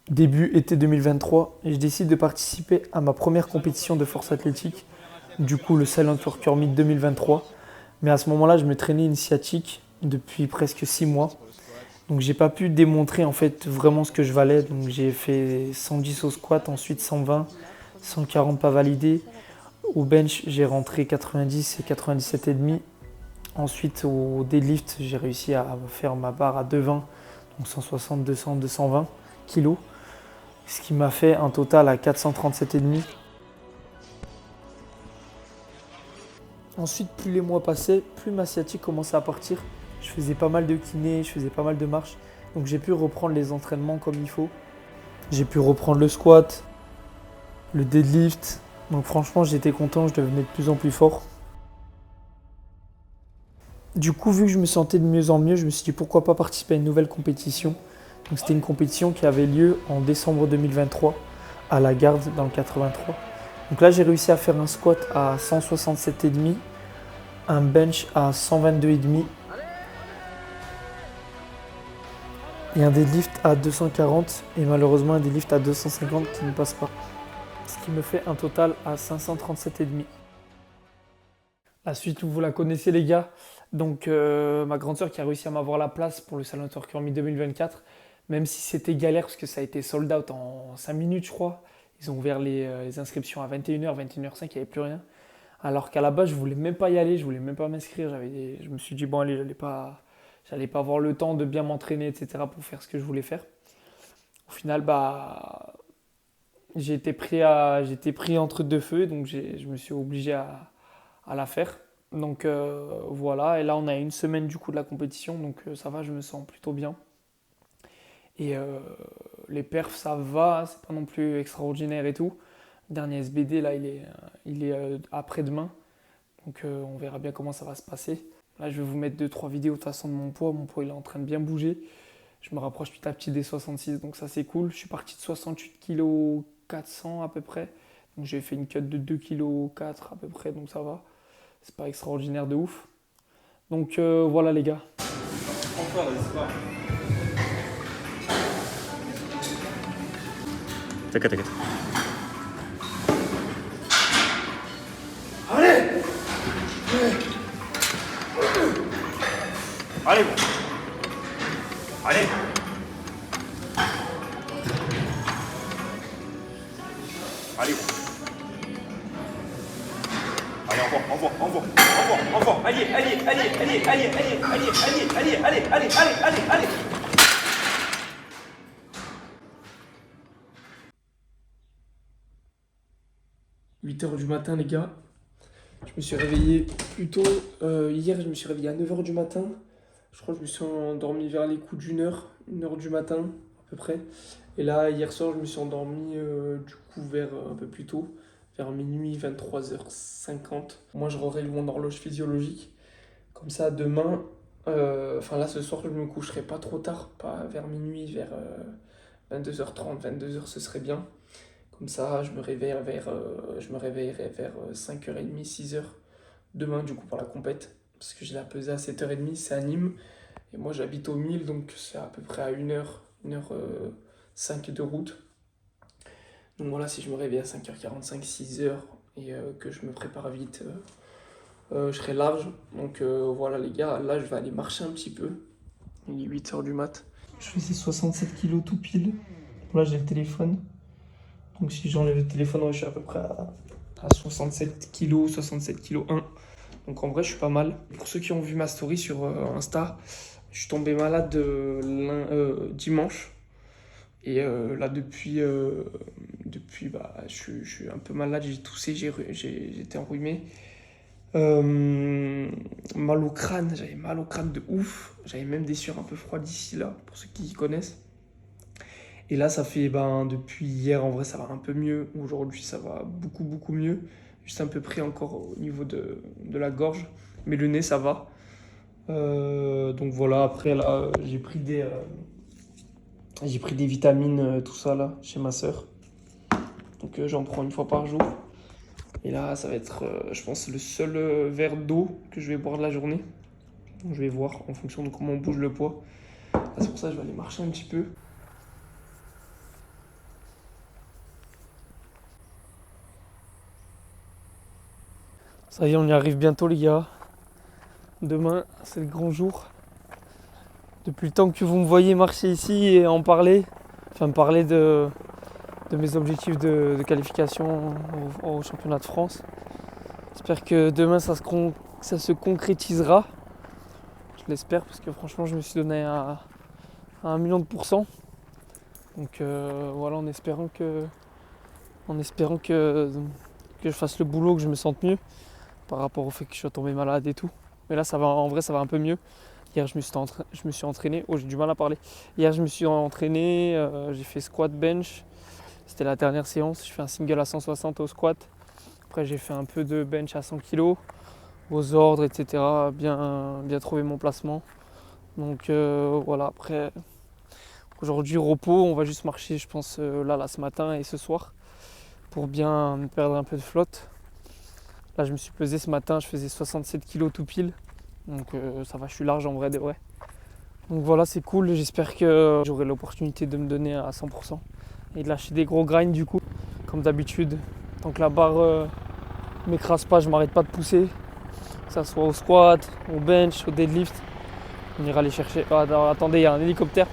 début été 2023, et je décide de participer à ma première compétition de force athlétique, du coup le Silent Worker Meet 2023. Mais à ce moment-là, je me traînais une sciatique depuis presque 6 mois. Donc j'ai pas pu démontrer en fait vraiment ce que je valais. Donc j'ai fait 110 au squat, ensuite 120, 140 pas validé. Au bench, j'ai rentré 90 et 97,5. Ensuite, au deadlift, j'ai réussi à faire ma barre à 220, donc 160, 200, 220 kg. Ce qui m'a fait un total à 437,5. Ensuite, plus les mois passaient, plus ma sciatique commençait à partir. Je faisais pas mal de kiné, je faisais pas mal de marches. Donc j'ai pu reprendre les entraînements comme il faut. J'ai pu reprendre le squat, le deadlift. Donc franchement, j'étais content, je devenais de plus en plus fort. Du coup, vu que je me sentais de mieux en mieux, je me suis dit pourquoi pas participer à une nouvelle compétition. Donc c'était une compétition qui avait lieu en décembre 2023 à la Garde dans le 83. Donc là, j'ai réussi à faire un squat à 167,5, un bench à 122,5 et un deadlift à 240 et malheureusement un deadlift à 250 qui ne passe pas. Ce qui me fait un total à 537,5. La suite, vous la connaissez les gars. Donc ma grande sœur qui a réussi à m'avoir la place pour le Silent Worker Me 2024, même si c'était galère parce que ça a été sold out en 5 minutes je crois. Ils ont ouvert les inscriptions à 21h, 21h05, il n'y avait plus rien. Alors qu'à la base, je voulais même pas y aller, je voulais même pas m'inscrire. Je me suis dit, bon, allez, j'allais pas avoir le temps de bien m'entraîner, etc. pour faire ce que je voulais faire. Au final, bah, j'ai été pris entre deux feux, donc je me suis obligé à la faire. Donc voilà, et là on a une semaine du coup de la compétition, donc ça va, je me sens plutôt bien. Et les perfs, ça va, c'est pas non plus extraordinaire et tout. Le dernier SBD, là, il est après-demain. Donc on verra bien comment ça va se passer. Là, je vais vous mettre 2-3 vidéos de toute façon de mon poids. Mon poids, il est en train de bien bouger. Je me rapproche petit à petit des 66, donc ça c'est cool. Je suis parti de 68 kg 400 à peu près. Donc j'ai fait une cut de 2 kg 4 à peu près, donc ça va. C'est pas extraordinaire de ouf. Donc voilà les gars. Encore, n'hésite pas. T'inquiète, t'inquiète. Allez. Allez, bon. Allez. Allez, bon. Allez, envoie. Allez. 8h du matin les gars. Je me suis réveillé plus tôt. Hier, je me suis réveillé à 9h du matin. Je crois que je me suis endormi vers les coups une heure du matin à peu près. Et là, hier soir, je me suis endormi du coup vers un peu plus tôt, vers minuit, 23h50. Moi, je règle mon horloge physiologique. Comme ça, demain, enfin là, ce soir, je me coucherai pas trop tard, pas vers minuit, vers 22h30, 22h, ce serait bien. Comme ça, je me réveillerai vers 5h30, 6h demain, du coup, pour la compète. Parce que j'ai la pesée à 7h30, c'est à Nîmes. Et moi, j'habite au 1000, donc c'est à peu près à 1h5 de route. Donc voilà, si je me réveille à 5h45, 6h et que je me prépare vite, je serai large. Donc voilà, les gars, là, je vais aller marcher un petit peu. Il est 8h du mat. Je faisais 67 kilos tout pile. Là, j'ai le téléphone. Donc si j'enlève le téléphone, ouais, je suis à peu près à 67 kg, 67 kg 1. Donc en vrai, je suis pas mal. Pour ceux qui ont vu ma story sur Insta, je suis tombé malade dimanche. Et là, depuis bah, je suis un peu malade, j'ai toussé, j'étais enrhumé. Mal au crâne, j'avais mal au crâne de ouf. J'avais même des sueurs un peu froides ici, là, pour ceux qui connaissent. Et là, ça fait, ben, depuis hier, en vrai, ça va un peu mieux. Aujourd'hui, ça va beaucoup mieux. Juste un peu pris encore au niveau de la gorge. Mais le nez, ça va. Donc voilà, après, là, j'ai pris des vitamines, tout ça, là, chez ma sœur. Donc j'en prends une fois par jour. Et là, ça va être, je pense, le seul verre d'eau que je vais boire de la journée. Donc je vais voir en fonction de comment on bouge le poids. Là, c'est pour ça que je vais aller marcher un petit peu. Ça y est, on y arrive bientôt les gars. Demain, c'est le grand jour. Depuis le temps que vous me voyez marcher ici et en parler, enfin me parler de mes objectifs de qualification au championnat de France. J'espère que demain ça se concrétisera. Je l'espère parce que franchement je me suis donné à 1 million de %. Donc voilà, en espérant que je fasse le boulot, que je me sente mieux par rapport au fait que je sois tombé malade et tout. Mais là ça va, en vrai ça va un peu mieux. Hier je me suis entraîné, oh j'ai du mal à parler. Hier je me suis entraîné, j'ai fait squat bench. C'était la dernière séance, je fais un single à 160 au squat. Après j'ai fait un peu de bench à 100 kg, aux ordres, etc. Bien trouvé mon placement. Donc voilà, après aujourd'hui repos, on va juste marcher je pense là ce matin et ce soir pour bien perdre un peu de flotte. Là je me suis pesé ce matin, je faisais 67 kg tout pile. Donc ça va, je suis large en vrai de vrai. Donc voilà, c'est cool, j'espère que j'aurai l'opportunité de me donner à 100% et de lâcher des gros grinds du coup, comme d'habitude. Tant que la barre m'écrase pas, je m'arrête pas de pousser, que ça soit au squat, au bench, au deadlift. On ira les chercher. Ah, attendez, il y a un hélicoptère.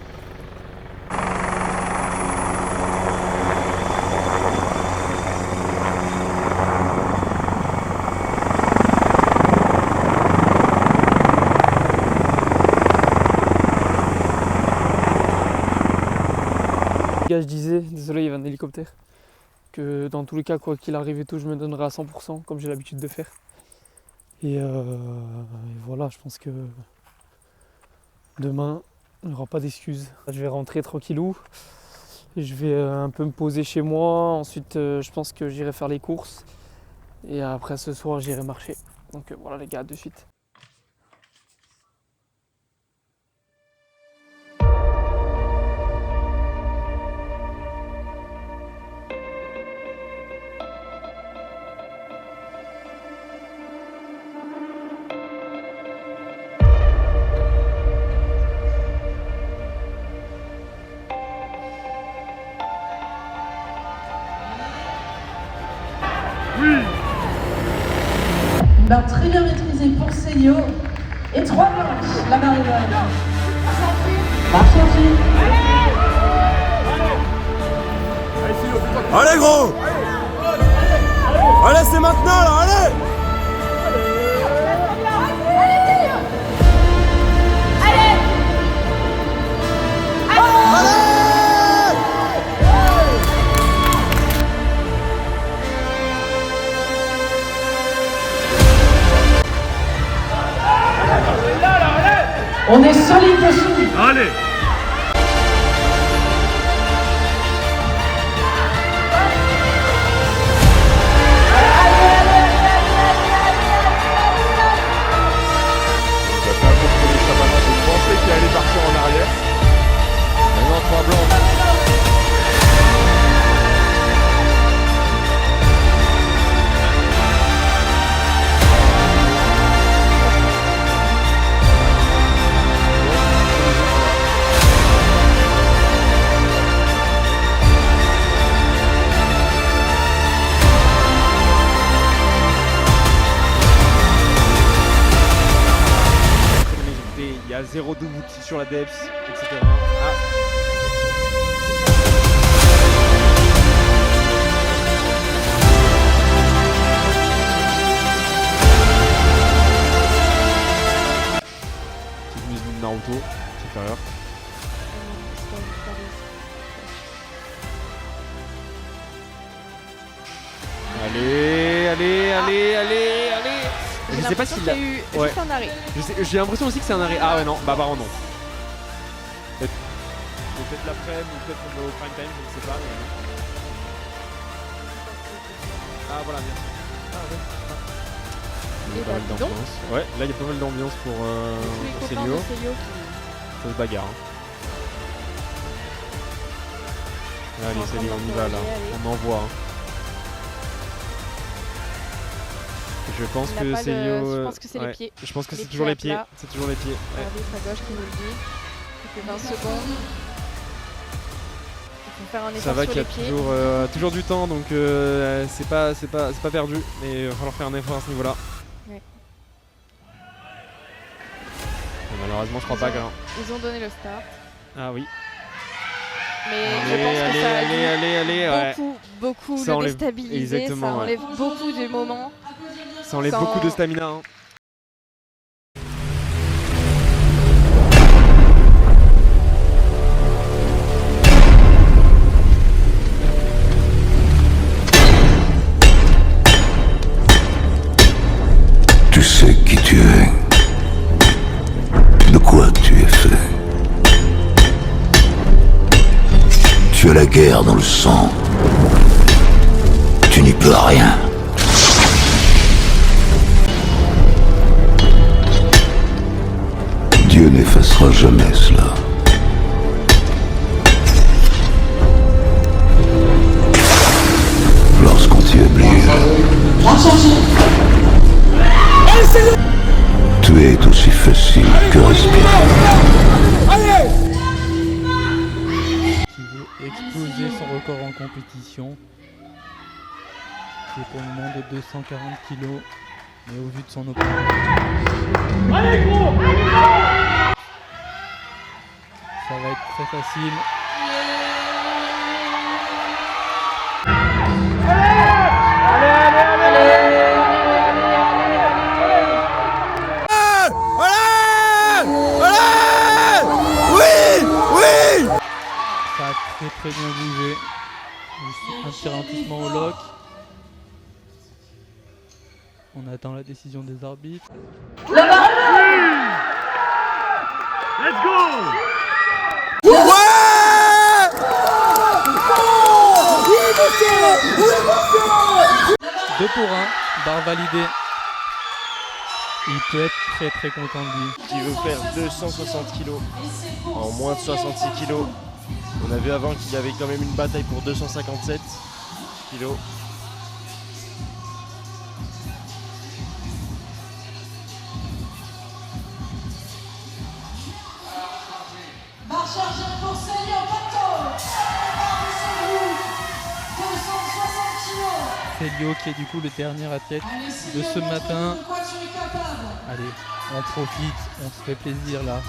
Je disais, désolé il y avait un hélicoptère, que dans tous les cas quoi qu'il arrive et tout je me donnerai à 100% comme j'ai l'habitude de faire. Et voilà, je pense que demain il n'y aura pas d'excuses. Je vais rentrer tranquillou, et je vais un peu me poser chez moi, ensuite je pense que j'irai faire les courses et après ce soir j'irai marcher. Donc voilà les gars, à de suite. Barre très bien maîtrisée pour Célio. Et 3 blanches, la barre est bonne. Marche ensuite. Allez gros! Allez, c'est maintenant là, allez! On est solide dessus. Allez! Je pensais qu'il allait partir en arrière. Maintenant 3 blancs. Il y a 0 double outil sur la DEPS, etc. Ah. Petite musique de Naruto, supérieur. Allez. Je sais pas s'il a eu juste un arrêt. J'ai l'impression aussi que c'est un arrêt. Ah ouais non, bah apparemment non. Peut-être l'après-midi ou peut-être au prime time, je ne sais pas. Mais... Ah voilà, merci. Il y a pas mal d'ambiance. Ouais, là il y a pas mal d'ambiance pour Célio. Ça se bagarre. Allez Célio, on y va là. On envoie. Je pense que Célio. Je pense que c'est les pieds. Je pense que c'est toujours les pieds. C'est toujours les pieds. Regardez sa gauche qui nous le dit. Il fait 20 secondes. Il faut faire un effort ça va sur qu'il y les pieds. a toujours du temps, donc c'est pas perdu. Mais il va falloir faire un effort à ce niveau-là. Ouais. Malheureusement, je crois pas que. Ils ont donné le start. Ah oui. Mais je pense que ça a dû ouais. beaucoup Ça le enlève- déstabiliser. exactement, Ça ouais. enlève beaucoup du moment. Ça enlève Quand- beaucoup de stamina. Hein. Tu sais qui tu es, de quoi tu es fait. Tu as la guerre dans le sang. Tu n'y peux rien. Dieu n'effacera jamais cela. Lorsqu'on t'y oblige, tuer est aussi facile que respirer. Qui veut exploser son record en compétition, qui est pour le moment de 240 kg, mais au vu de son opponent. Allez gros, ça va être très facile. Ça a très bien bougé. Juste un petit ralentissement au lock. On attend la décision des arbitres. La barre Let's go! 2 pour 1, barre validée. Il peut être très content de lui. Qui veut faire 260 kg en moins de 66 kg. On a vu avant qu'il y avait quand même une bataille pour 257 kg. barre chargée pour Célio Pato. 260 kilos. Célio qui est du coup le dernier athlète de ce matin. De quoi tu es capable. Allez, on profite, on se fait plaisir là.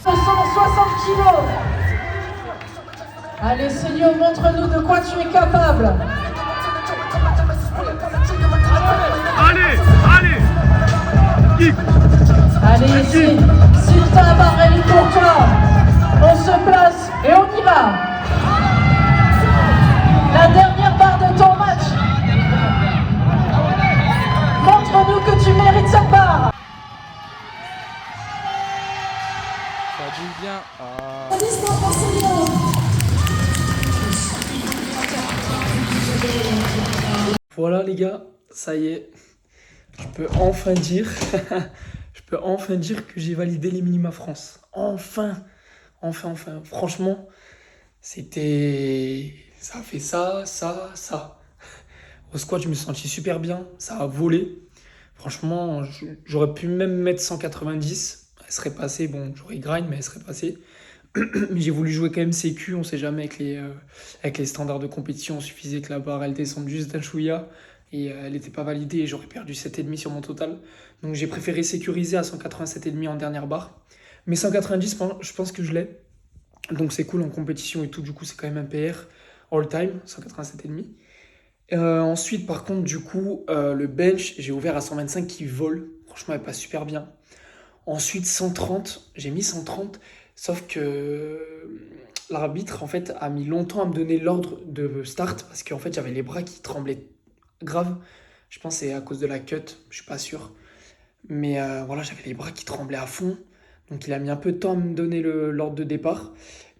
260 kilos. Allez Célio, montre-nous de quoi tu es capable. Allez, allez! Allez ici, Sylvain Barrelli pour toi. On se place et on y va. La dernière barre de ton match. Montre-nous que tu mérites cette barre. Ça bouge bien. Ah. Voilà les gars, ça y est. Je peux enfin dire, que j'ai validé les minima France. Enfin. Franchement, c'était... Ça a fait ça. Au squat, je me suis senti super bien. Ça a volé. Franchement, j'aurais pu même mettre 190. Elle serait passée. Bon, j'aurais grind, mais elle serait passée. Mais j'ai voulu jouer quand même sécu. On sait jamais avec les standards de compétition. Il suffisait que la barre, elle descende juste d'un chouïa. Et elle n'était pas validée et j'aurais perdu 7,5 sur mon total. Donc j'ai préféré sécuriser à 187,5 en dernière barre. Mais 190, je pense que je l'ai. Donc c'est cool en compétition et tout. Du coup, c'est quand même un PR all time, 187,5. Ensuite, par contre, du coup, le bench, j'ai ouvert à 125 qui vole. Franchement, elle passe super bien. Ensuite, 130, j'ai mis 130. Sauf que l'arbitre, en fait, a mis longtemps à me donner l'ordre de start. Parce qu'en fait, j'avais les bras qui tremblaient grave. Je pense que c'est à cause de la cut, je suis pas sûr. Mais voilà, j'avais les bras qui tremblaient à fond. Donc il a mis un peu de temps à me donner l'ordre de départ.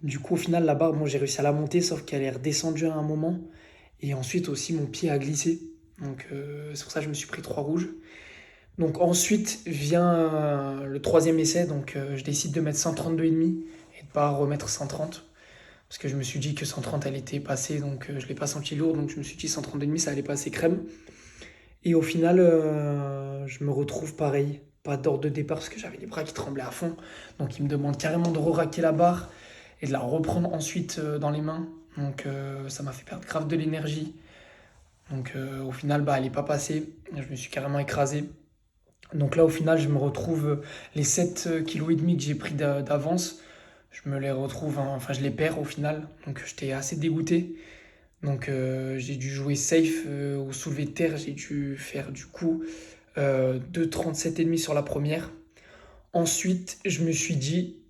Du coup, au final, la barre, bon, j'ai réussi à la monter, sauf qu'elle est redescendue à un moment. Et ensuite aussi, mon pied a glissé. Donc c'est pour ça que je me suis pris 3 rouges. Donc ensuite vient le 3e essai. Donc je décide de mettre 132,5 et de pas remettre 130. Parce que je me suis dit que 130, elle était passée, donc je ne l'ai pas senti lourd. Donc je me suis dit 132,5, ça allait passer crème. Et au final, je me retrouve pareil. Pas d'ordre de départ parce que j'avais les bras qui tremblaient à fond. Donc il me demande carrément de re-raquer la barre et de la reprendre ensuite dans les mains. Donc ça m'a fait perdre grave de l'énergie. Donc au final, elle n'est pas passée. Je me suis carrément écrasé. Donc là, au final, je me retrouve les 7,5 kg que j'ai pris d'avance. Je me les retrouve, enfin je les perds au final. Donc j'étais assez dégoûté. Donc j'ai dû jouer safe au soulevé de terre. J'ai dû faire du coup 2,37,5 sur la première. Ensuite, je me suis dit,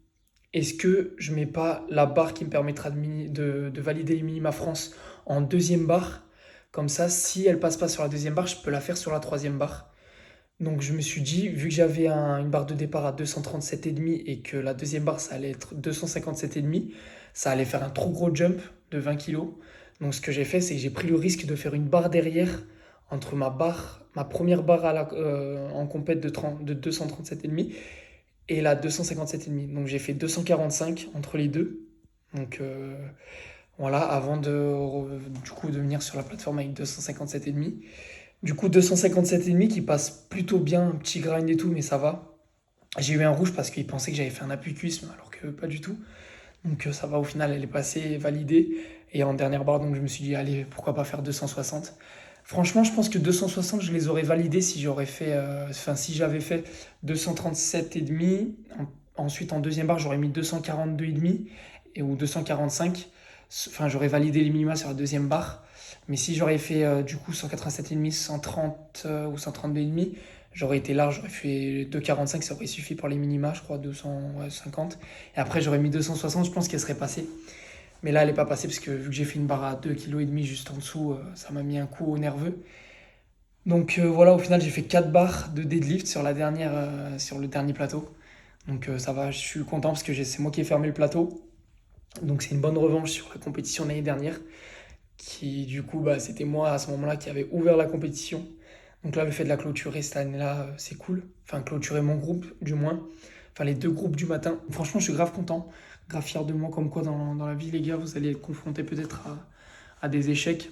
est-ce que je mets pas la barre qui me permettra de valider les minima France en deuxième barre? Comme ça, si elle passe pas sur la deuxième barre, je peux la faire sur la troisième barre. Donc je me suis dit, vu que j'avais une barre de départ à 237,5 et que la deuxième barre, ça allait être 257,5, ça allait faire un trop gros jump de 20 kg. Donc ce que j'ai fait, c'est que j'ai pris le risque de faire une barre derrière entre ma première barre en compète de 237,5 et la 257,5. Donc j'ai fait 245 entre les deux. Donc voilà, avant du coup de venir sur la plateforme avec 257,5. Du coup 257,5 qui passe plutôt bien, un petit grind et tout, mais ça va. J'ai eu un rouge parce qu'il pensait que j'avais fait un appui cuisse, alors que pas du tout. Donc ça va, au final elle est passée, validée. Et en dernière barre, donc je me suis dit, allez, pourquoi pas faire 260. Franchement, je pense que 260, je les aurais validés si j'avais fait 237,5. Ensuite, en deuxième barre, j'aurais mis 242,5 ou 245. Enfin, j'aurais validé les minima sur la deuxième barre. Mais si j'aurais fait du coup 187,5, 130 ou 132,5, j'aurais été large, j'aurais fait 2,45, ça aurait suffi pour les minima, je crois, 250. Et après, j'aurais mis 260, je pense qu'elle serait passée. Mais là, elle n'est pas passée parce que vu que j'ai fait une barre à 2,5 kg juste en dessous, ça m'a mis un coup au nerveux. Donc voilà, au final, j'ai fait 4 barres de deadlift sur le dernier plateau. Donc ça va, je suis content parce que c'est moi qui ai fermé le plateau. Donc c'est une bonne revanche sur la compétition de l'année dernière. Qui du coup, c'était moi à ce moment-là qui avait ouvert la compétition. Donc là, le fait de la clôturer cette année-là, c'est cool. Enfin, clôturer mon groupe, du moins. Enfin, les 2 groupes du matin. Franchement, je suis grave content. Grave fier de moi, comme quoi dans la vie, les gars, vous allez être confrontés peut-être à des échecs.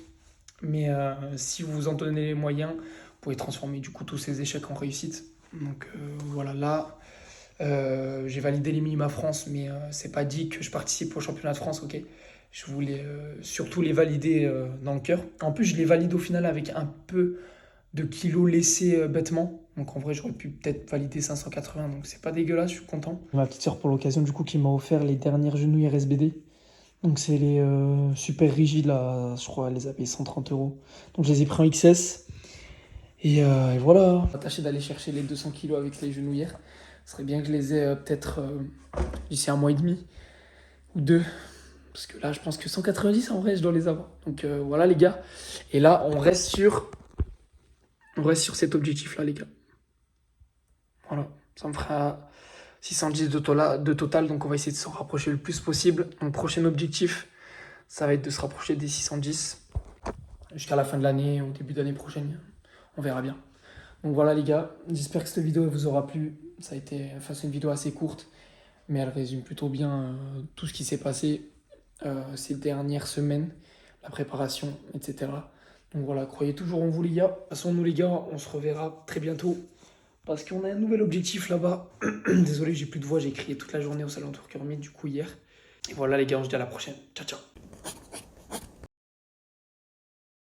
Mais si vous vous en donnez les moyens, vous pouvez transformer du coup tous ces échecs en réussite. Donc voilà, là, j'ai validé les minima France, mais c'est pas dit que je participe au championnat de France, ok. Je voulais surtout les valider dans le cœur. En plus, je les valide au final avec un peu de kilos laissés bêtement. Donc en vrai, j'aurais pu peut-être valider 580, donc c'est pas dégueulasse, je suis content. Ma petite soeur pour l'occasion, du coup, qui m'a offert les dernières genouilles RSBD. Donc c'est les super rigides, là, je crois, elle les a payés 130 €. Donc je les ai pris en XS. Et voilà. Attaché d'aller chercher les 200 kilos avec les genouillères. Ce serait bien que je les ai peut-être d'ici 1 mois et demi ou 2. Parce que là, je pense que 190, en vrai, je dois les avoir. Donc voilà, les gars. Et là, on reste sur cet objectif-là, les gars. Voilà, ça me fera 610 de total. Donc on va essayer de s'en rapprocher le plus possible. Mon prochain objectif, ça va être de se rapprocher des 610. Jusqu'à la fin de l'année, au début de l'année prochaine. On verra bien. Donc voilà, les gars. J'espère que cette vidéo vous aura plu. C'est une vidéo assez courte. Mais elle résume plutôt bien tout ce qui s'est passé ces dernières semaines, la préparation, etc. Donc voilà, croyez toujours en vous, les gars. De toute façon, nous, les gars, on se reverra très bientôt parce qu'on a un nouvel objectif là-bas. Désolé, j'ai plus de voix, j'ai crié toute la journée au salon Turkermid du coup hier. Et voilà, les gars, on se dit à la prochaine. Ciao, ciao.